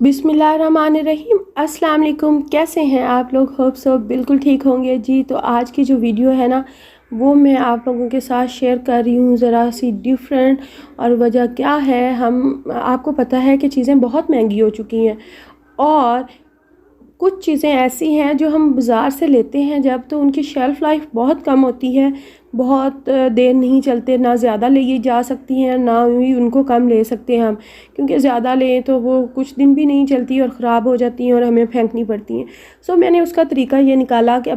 बिस्मिल्लाहिर्रहमानिर्रहीम। अस्सलाम वालेकुम। कैसे हैं आप लोग? होप सो बिल्कुल ठीक होंगे जी। तो आज की जो वीडियो है ना, वो मैं आप लोगों के साथ शेयर कर रही हूँ, ज़रा सी डिफरेंट। और वजह क्या है, हम आपको पता है कि चीज़ें बहुत महंगी हो चुकी हैं और कुछ चीज़ें ऐसी हैं जो हम बाज़ार से लेते हैं जब, तो उनकी शेल्फ़ लाइफ बहुत कम होती है, बहुत देर नहीं चलते, ना ज़्यादा ले जा सकती हैं ना ही उनको कम ले सकते हैं हम, क्योंकि ज़्यादा लें तो वो कुछ दिन भी नहीं चलती और ख़राब हो जाती हैं और हमें फेंकनी पड़ती हैं। सो मैंने उसका तरीका ये निकाला कि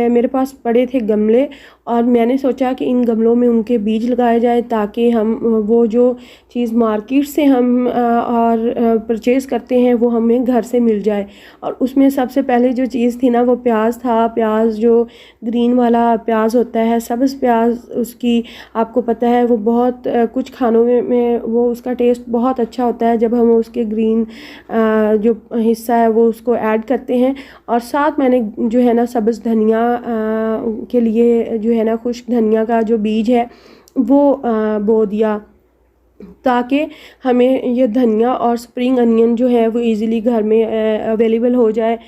मेरे पास पड़े थे गमले, और मैंने सोचा कि इन गमलों में उनके बीज लगाए जाए ताकि हम वो जो चीज़ मार्केट से हम और परचेज़ करते हैं वो हमें घर से मिल जाए। और उसमें सबसे पहले जो चीज़ थी ना, वो प्याज था। प्याज जो ग्रीन वाला प्याज होता है, सब्ज़ प्याज, उसकी आपको पता है वो बहुत कुछ खानों में वो उसका टेस्ट बहुत अच्छा होता है जब हम उसके ग्रीन जो हिस्सा है वो उसको ऐड करते हैं। और साथ मैंने जो है ना सब्ज़ धनिया के लिए जो है ना खुश्क धनिया का जो बीज है वो बो दिया, ताकि हमें ये धनिया और स्प्रिंग अनियन जो है वो इजीली घर में अवेलेबल हो जाए।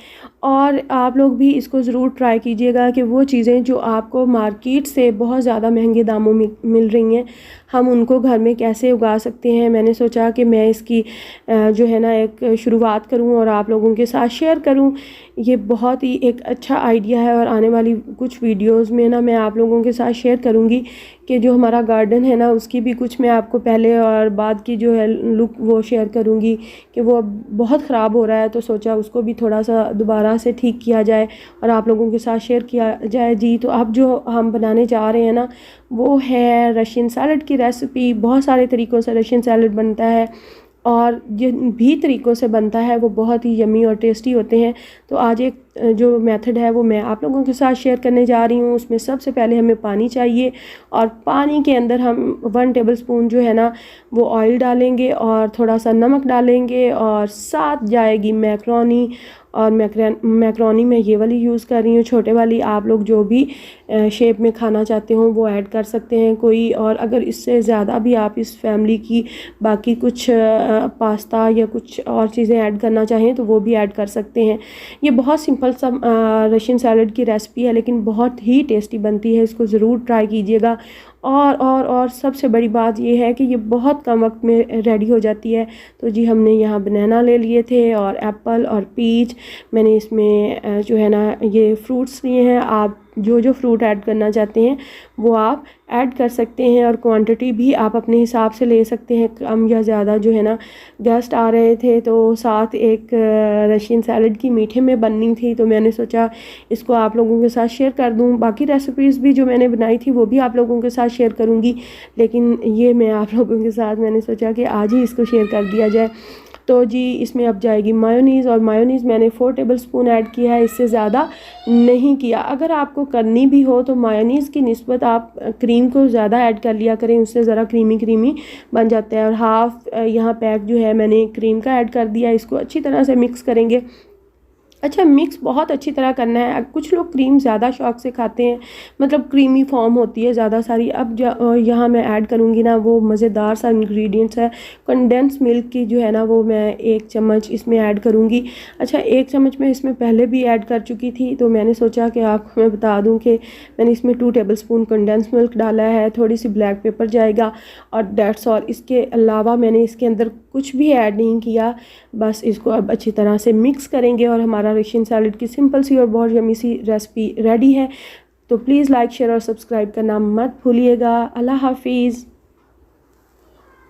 और आप लोग भी इसको ज़रूर ट्राई कीजिएगा कि वो चीज़ें जो आपको मार्केट से बहुत ज़्यादा महंगे दामों में मिल रही हैं, हम उनको घर में कैसे उगा सकते हैं। मैंने सोचा कि मैं इसकी जो है ना एक शुरुआत करूं और आप लोगों के साथ शेयर करूं। ये बहुत ही एक अच्छा आइडिया है और आने वाली कुछ वीडियोस में ना मैं आप लोगों के साथ शेयर करूंगी कि जो हमारा गार्डन है ना उसकी भी कुछ मैं आपको पहले और बाद की जो है लुक वो शेयर करूंगी कि वो अब बहुत ख़राब हो रहा है, तो सोचा उसको भी थोड़ा सा दोबारा से ठीक किया जाए और आप लोगों के साथ शेयर किया जाए जी। तो अब जो हम बनाने जा रहे हैं ना, वो है रशियन सैलड की रेसिपी। बहुत सारे तरीक़ों से रशियन सैलड बनता है और जिन भी तरीक़ों से बनता है वो बहुत ही यमी और टेस्टी होते हैं। तो आज एक जो मेथड है वो मैं आप लोगों के साथ शेयर करने जा रही हूँ। उसमें सबसे पहले हमें पानी चाहिए और पानी के अंदर हम 1 टेबलस्पून जो है ना वो ऑयल डालेंगे और थोड़ा सा नमक डालेंगे और साथ जाएगी मैक्रोनी। और मैक्रोनी मैं ये वाली यूज़ कर रही हूँ, छोटे वाली। आप लोग जो भी शेप में खाना चाहते हो वो ऐड कर सकते हैं कोई, और अगर इससे ज़्यादा भी आप इस फैमिली की बाकी कुछ पास्ता या कुछ और चीज़ें ऐड करना चाहें तो वो भी ऐड कर सकते हैं। ये बहुत सिंपल सा रशियन सैलड की रेसिपी है, लेकिन बहुत ही टेस्टी बनती है। इसको ज़रूर ट्राई कीजिएगा। और सबसे बड़ी बात ये है कि ये बहुत कम वक्त में रेडी हो जाती है। तो जी हमने यहाँ बनाना ले लिए थे और एप्पल और पीच। मैंने इसमें जो है ना ये फ्रूट्स लिए हैं। आप जो जो फ्रूट ऐड करना चाहते हैं वो आप ऐड कर सकते हैं और क्वांटिटी भी आप अपने हिसाब से ले सकते हैं, कम या ज़्यादा। जो है ना गेस्ट आ रहे थे तो साथ एक रशियन सैलड की मीठे में बननी थी, तो मैंने सोचा इसको आप लोगों के साथ शेयर कर दूं। बाकी रेसिपीज़ भी जो मैंने बनाई थी वो भी आप लोगों के साथ शेयर करूंगी, लेकिन ये मैं आप लोगों के साथ मैंने सोचा कि आज ही इसको शेयर कर दिया जाए। तो जी इसमें अब जाएगी मायोनीज़, और मायोनीज़ मैंने 4 टेबलस्पून ऐड किया है, इससे ज़्यादा नहीं किया। अगर आपको करनी भी हो तो मायोनीज़ की निस्बत आप क्रीम को ज़्यादा ऐड कर लिया करें, उससे ज़रा क्रीमी क्रीमी बन जाता है। और हाफ़ यहाँ पैक जो है मैंने क्रीम का ऐड कर दिया। इसको अच्छी तरह से मिक्स करेंगे। अच्छा, मिक्स बहुत अच्छी तरह करना है। कुछ लोग क्रीम ज़्यादा शौक़ से खाते हैं, मतलब क्रीमी फॉर्म होती है ज़्यादा सारी। अब यहाँ मैं ऐड करूँगी ना वो मज़ेदार सा इंग्रेडिएंट्स है। कंडेंस मिल्क की जो है ना वो मैं 1 चम्मच इसमें ऐड करूँगी। अच्छा, 1 चम्मच मैं इसमें पहले भी ऐड कर चुकी थी, तो मैंने सोचा कि आपको मैं बता दूँ कि मैंने इसमें 2 टेबलस्पून कंडेंस मिल्क डाला है। थोड़ी सी ब्लैक पेपर जाएगा और डेट्स ऑल। इसके अलावा मैंने इसके अंदर कुछ भी ऐड नहीं किया। बस इसको अब अच्छी तरह से मिक्स करेंगे और हमारा रशियन सैलड की सिंपल सी और बहुत यम्मी सी रेसिपी रेडी है। तो प्लीज़ लाइक, शेयर और सब्सक्राइब करना मत भूलिएगा। अल्लाह हाफिज़।